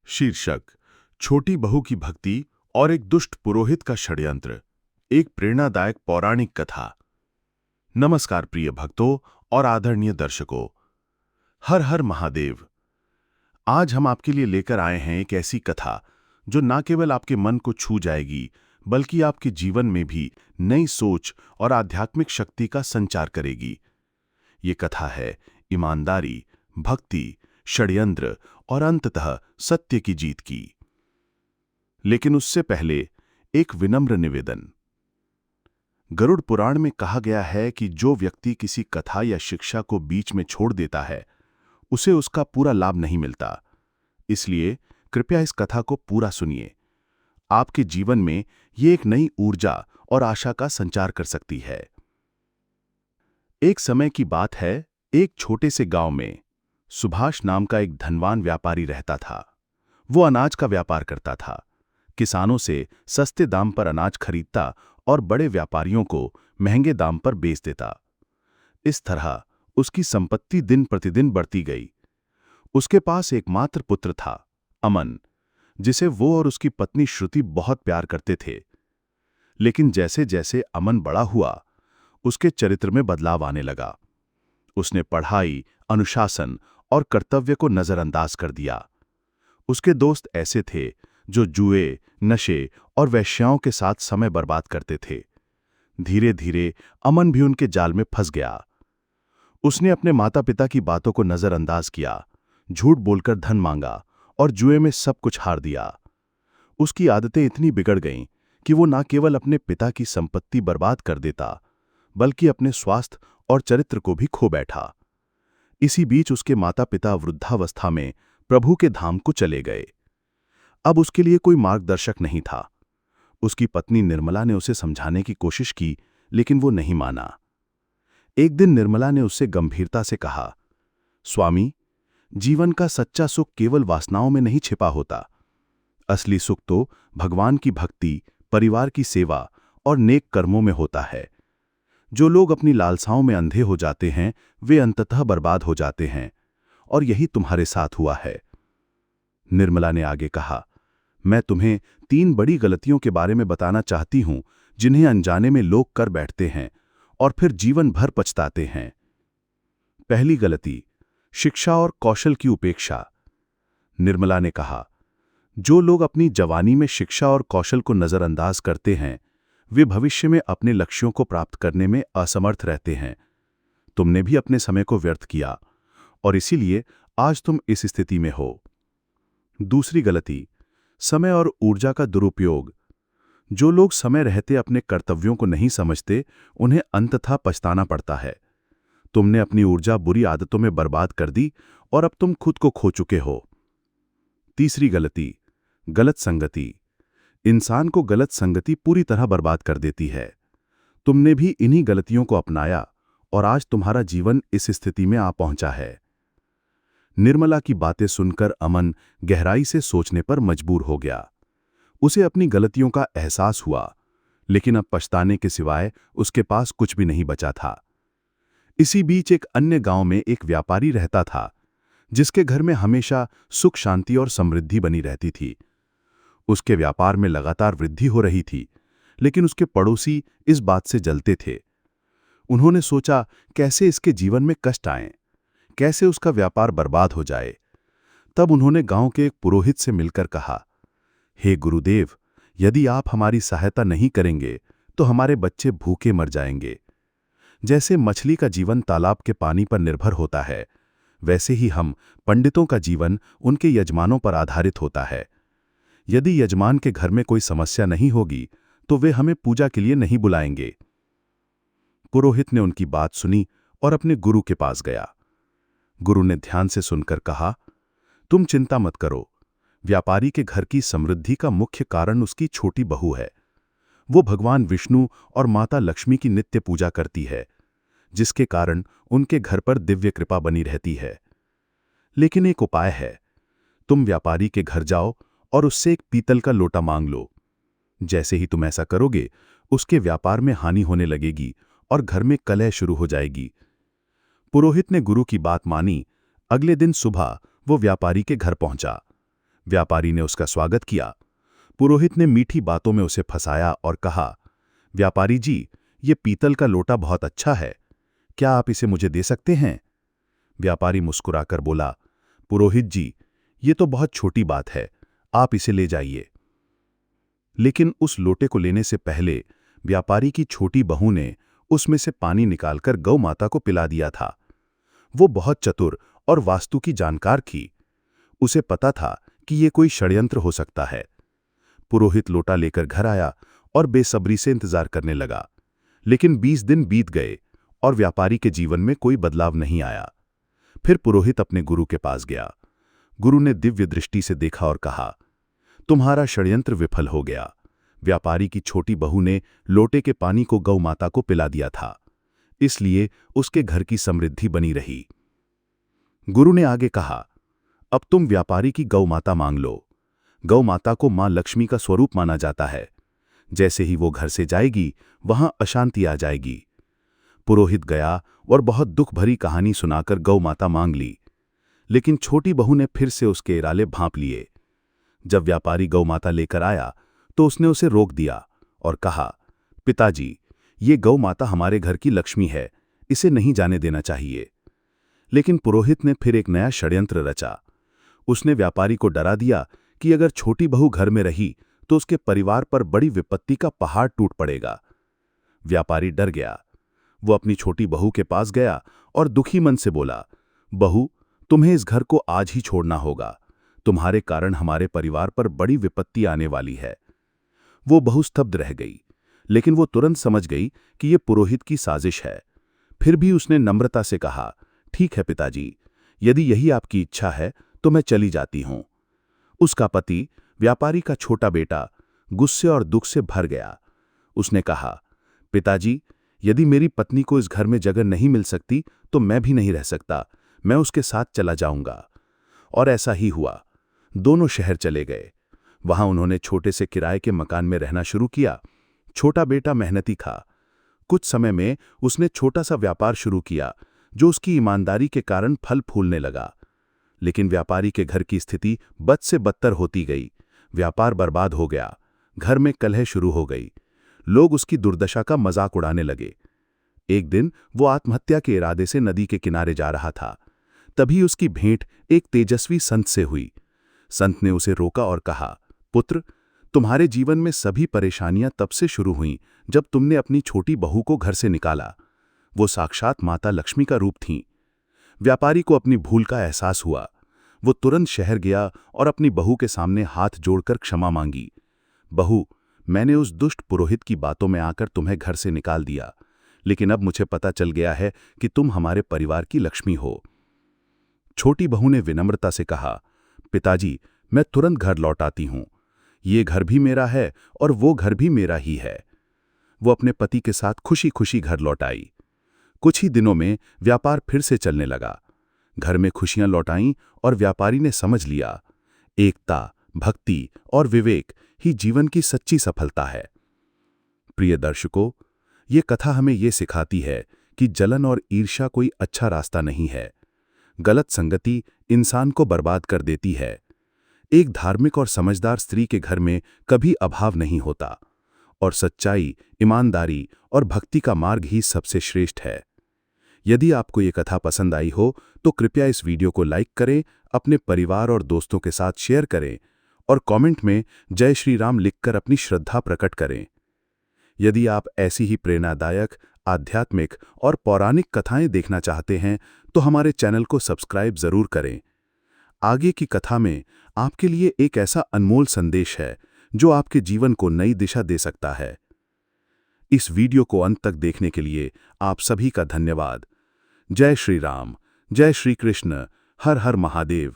शीर्षक छोटी बहू की भक्ति और एक दुष्ट पुरोहित का षड्यंत्र। एक प्रेरणादायक पौराणिक कथा। नमस्कार प्रिय भक्तों और आदरणीय दर्शकों, हर हर महादेव। आज हम आपके लिए लेकर आए हैं एक ऐसी कथा जो न केवल आपके मन को छू जाएगी बल्कि आपके जीवन में भी नई सोच और आध्यात्मिक शक्ति का संचार करेगी। ये कथा है ईमानदारी, भक्ति, षड्यंत्र और अंततः सत्य की जीत की। लेकिन उससे पहले एक विनम्र निवेदन। गरुड़ पुराण में कहा गया है कि जो व्यक्ति किसी कथा या शिक्षा को बीच में छोड़ देता है उसे उसका पूरा लाभ नहीं मिलता। इसलिए कृपया इस कथा को पूरा सुनिए। आपके जीवन में ये एक नई ऊर्जा और आशा का संचार कर सकती है। एक समय की बात है, एक छोटे से गांव में सुभाष नाम का एक धनवान व्यापारी रहता था। वो अनाज का व्यापार करता था, किसानों से सस्ते दाम पर अनाज खरीदता और बड़े व्यापारियों को महंगे दाम पर बेच देता। इस तरह उसकी संपत्ति दिन प्रतिदिन बढ़ती गई। उसके पास एकमात्र पुत्र था, अमन, जिसे वो और उसकी पत्नी श्रुति बहुत प्यार करते थे। लेकिन जैसे जैसे अमन बड़ा हुआ, उसके चरित्र में बदलाव आने लगा। उसने पढ़ाई, अनुशासन और कर्तव्य को नजरअंदाज कर दिया। उसके दोस्त ऐसे थे जो जुए, नशे और वेश्याओं के साथ समय बर्बाद करते थे। धीरे धीरे अमन भी उनके जाल में फंस गया। उसने अपने माता पिता की बातों को नजरअंदाज किया, झूठ बोलकर धन मांगा और जुए में सब कुछ हार दिया। उसकी आदतें इतनी बिगड़ गईं कि वो न केवल अपने पिता की संपत्ति बर्बाद कर देता बल्कि अपने स्वास्थ्य और चरित्र को भी खो बैठा। इसी बीच उसके माता पिता वृद्धावस्था में प्रभु के धाम को चले गए। अब उसके लिए कोई मार्गदर्शक नहीं था। उसकी पत्नी निर्मला ने उसे समझाने की कोशिश की, लेकिन वो नहीं माना। एक दिन निर्मला ने उससे गंभीरता से कहा, स्वामी, जीवन का सच्चा सुख केवल वासनाओं में नहीं छिपा होता। असली सुख तो भगवान की भक्ति, परिवार की सेवा और नेक कर्मों में होता है। जो लोग अपनी लालसाओं में अंधे हो जाते हैं वे अंततः बर्बाद हो जाते हैं, और यही तुम्हारे साथ हुआ है। निर्मला ने आगे कहा, मैं तुम्हें 3 बड़ी गलतियों के बारे में बताना चाहती हूं जिन्हें अनजाने में लोग कर बैठते हैं और फिर जीवन भर पछताते हैं। पहली गलती, शिक्षा और कौशल की उपेक्षा। निर्मला ने कहा, जो लोग अपनी जवानी में शिक्षा और कौशल को नजरअंदाज करते हैं वे भविष्य में अपने लक्ष्यों को प्राप्त करने में असमर्थ रहते हैं। तुमने भी अपने समय को व्यर्थ किया और इसीलिए आज तुम इस स्थिति में हो। दूसरी गलती, समय और ऊर्जा का दुरुपयोग। जो लोग समय रहते अपने कर्तव्यों को नहीं समझते उन्हें अंततः पछताना पड़ता है। तुमने अपनी ऊर्जा बुरी आदतों में बर्बाद कर दी और अब तुम खुद को खो चुके हो। तीसरी गलती, गलत संगति। इंसान को गलत संगति पूरी तरह बर्बाद कर देती है। तुमने भी इन्हीं गलतियों को अपनाया और आज तुम्हारा जीवन इस स्थिति में आ पहुंचा है। निर्मला की बातें सुनकर अमन गहराई से सोचने पर मजबूर हो गया। उसे अपनी गलतियों का एहसास हुआ, लेकिन अब पछताने के सिवाय उसके पास कुछ भी नहीं बचा था। इसी बीच एक अन्य गांव में एक व्यापारी रहता था जिसके घर में हमेशा सुख, शांति और समृद्धि बनी रहती थी। उसके व्यापार में लगातार वृद्धि हो रही थी, लेकिन उसके पड़ोसी इस बात से जलते थे। उन्होंने सोचा, कैसे इसके जीवन में कष्ट आए, कैसे उसका व्यापार बर्बाद हो जाए। तब उन्होंने गांव के एक पुरोहित से मिलकर कहा, हे गुरुदेव, यदि आप हमारी सहायता नहीं करेंगे तो हमारे बच्चे भूखे मर जाएंगे। जैसे मछली का जीवन तालाब के पानी पर निर्भर होता है, वैसे ही हम पंडितों का जीवन उनके यजमानों पर आधारित होता है। यदि यजमान के घर में कोई समस्या नहीं होगी तो वे हमें पूजा के लिए नहीं बुलाएंगे। पुरोहित ने उनकी बात सुनी और अपने गुरु के पास गया। गुरु ने ध्यान से सुनकर कहा, तुम चिंता मत करो। व्यापारी के घर की समृद्धि का मुख्य कारण उसकी छोटी बहू है। वो भगवान विष्णु और माता लक्ष्मी की नित्य पूजा करती है, जिसके कारण उनके घर पर दिव्य कृपा बनी रहती है। लेकिन एक उपाय है, तुम व्यापारी के घर जाओ और उससे एक पीतल का लोटा मांग लो। जैसे ही तुम ऐसा करोगे, उसके व्यापार में हानि होने लगेगी और घर में कलह शुरू हो जाएगी। पुरोहित ने गुरु की बात मानी। अगले दिन सुबह वो व्यापारी के घर पहुंचा। व्यापारी ने उसका स्वागत किया। पुरोहित ने मीठी बातों में उसे फंसाया और कहा, व्यापारी जी, ये पीतल का लोटा बहुत अच्छा है, क्या आप इसे मुझे दे सकते हैं? व्यापारी मुस्कुराकर बोला, पुरोहित जी, ये तो बहुत छोटी बात है, आप इसे ले जाइए। लेकिन उस लोटे को लेने से पहले व्यापारी की छोटी बहू ने उसमें से पानी निकालकर गौ माता को पिला दिया था। वो बहुत चतुर और वास्तु की जानकार थी। उसे पता था कि ये कोई षड्यंत्र हो सकता है। पुरोहित लोटा लेकर घर आया और बेसब्री से इंतजार करने लगा। लेकिन 20 दिन बीत गए और व्यापारी के जीवन में कोई बदलाव नहीं आया। फिर पुरोहित अपने गुरु के पास गया। गुरु ने दिव्य दृष्टि से देखा और कहा, तुम्हारा षड्यंत्र विफल हो गया। व्यापारी की छोटी बहू ने लोटे के पानी को गौ माता को पिला दिया था, इसलिए उसके घर की समृद्धि बनी रही। गुरु ने आगे कहा, अब तुम व्यापारी की गौ माता मांग लो। गौ माता को मां लक्ष्मी का स्वरूप माना जाता है। जैसे ही वो घर से जाएगी, वहां अशांति आ जाएगी। पुरोहित गया और बहुत दुख भरी कहानी सुनाकर गौ माता मांग ली। लेकिन छोटी बहू ने फिर से उसके इराले भांप लिए। जब व्यापारी गौ माता लेकर आया तो उसने उसे रोक दिया और कहा, पिताजी, ये गौ माता हमारे घर की लक्ष्मी है, इसे नहीं जाने देना चाहिए। लेकिन पुरोहित ने फिर एक नया षड्यंत्र रचा। उसने व्यापारी को डरा दिया कि अगर छोटी बहू घर में रही तो उसके परिवार पर बड़ी विपत्ति का पहाड़ टूट पड़ेगा। व्यापारी डर गया। वो अपनी छोटी बहू के पास गया और दुखी मन से बोला, बहू, तुम्हें इस घर को आज ही छोड़ना होगा। तुम्हारे कारण हमारे परिवार पर बड़ी विपत्ति आने वाली है। वो बहू स्तब्ध रह गई, लेकिन वो तुरंत समझ गई कि ये पुरोहित की साजिश है। फिर भी उसने नम्रता से कहा, ठीक है पिताजी, यदि यही आपकी इच्छा है तो मैं चली जाती हूं। उसका पति, व्यापारी का छोटा बेटा, गुस्से और दुख से भर गया। उसने कहा, पिताजी, यदि मेरी पत्नी को इस घर में जगह नहीं मिल सकती तो मैं भी नहीं रह सकता, मैं उसके साथ चला जाऊंगा। और ऐसा ही हुआ। दोनों शहर चले गए। वहां उन्होंने छोटे से किराए के मकान में रहना शुरू किया। छोटा बेटा मेहनती था। कुछ समय में उसने छोटा सा व्यापार शुरू किया, जो उसकी ईमानदारी के कारण फल फूलने लगा। लेकिन व्यापारी के घर की स्थिति बद से बदतर होती गई। व्यापार बर्बाद हो गया। घर में कलह शुरू हो गई। लोग उसकी दुर्दशा का मजाक उड़ाने लगे। एक दिन वो आत्महत्या के इरादे से नदी के किनारे जा रहा था। तभी उसकी भेंट एक तेजस्वी संत से हुई। संत ने उसे रोका और कहा, पुत्र, तुम्हारे जीवन में सभी परेशानियां तब से शुरू हुईं जब तुमने अपनी छोटी बहू को घर से निकाला। वो साक्षात माता लक्ष्मी का रूप थीं। व्यापारी को अपनी भूल का एहसास हुआ। वो तुरंत शहर गया और अपनी बहू के सामने हाथ जोड़कर क्षमा मांगी। बहू, मैंने उस दुष्ट पुरोहित की बातों में आकर तुम्हें घर से निकाल दिया, लेकिन अब मुझे पता चल गया है कि तुम हमारे परिवार की लक्ष्मी हो। छोटी बहू ने विनम्रता से कहा, पिताजी, मैं तुरंत घर लौट आती हूं। ये घर भी मेरा है और वो घर भी मेरा ही है। वो अपने पति के साथ खुशी खुशी घर लौट आई। कुछ ही दिनों में व्यापार फिर से चलने लगा। घर में खुशियां लौट आईं और व्यापारी ने समझ लिया, एकता, भक्ति और विवेक ही जीवन की सच्ची सफलता है। प्रिय दर्शकों, ये कथा हमें ये सिखाती है कि जलन और ईर्ष्या कोई अच्छा रास्ता नहीं है। गलत संगति इंसान को बर्बाद कर देती है। एक धार्मिक और समझदार स्त्री के घर में कभी अभाव नहीं होता और सच्चाई, ईमानदारी और भक्ति का मार्ग ही सबसे श्रेष्ठ है। यदि आपको ये कथा पसंद आई हो तो कृपया इस वीडियो को लाइक करें, अपने परिवार और दोस्तों के साथ शेयर करें और कमेंट में जय श्री राम लिखकर अपनी श्रद्धा प्रकट करें। यदि आप ऐसी ही प्रेरणादायक, आध्यात्मिक और पौराणिक कथाएं देखना चाहते हैं तो हमारे चैनल को सब्सक्राइब जरूर करें। आगे की कथा में आपके लिए एक ऐसा अनमोल संदेश है जो आपके जीवन को नई दिशा दे सकता है। इस वीडियो को अंत तक देखने के लिए आप सभी का धन्यवाद। जय श्री राम, जय श्री कृष्ण, हर हर महादेव।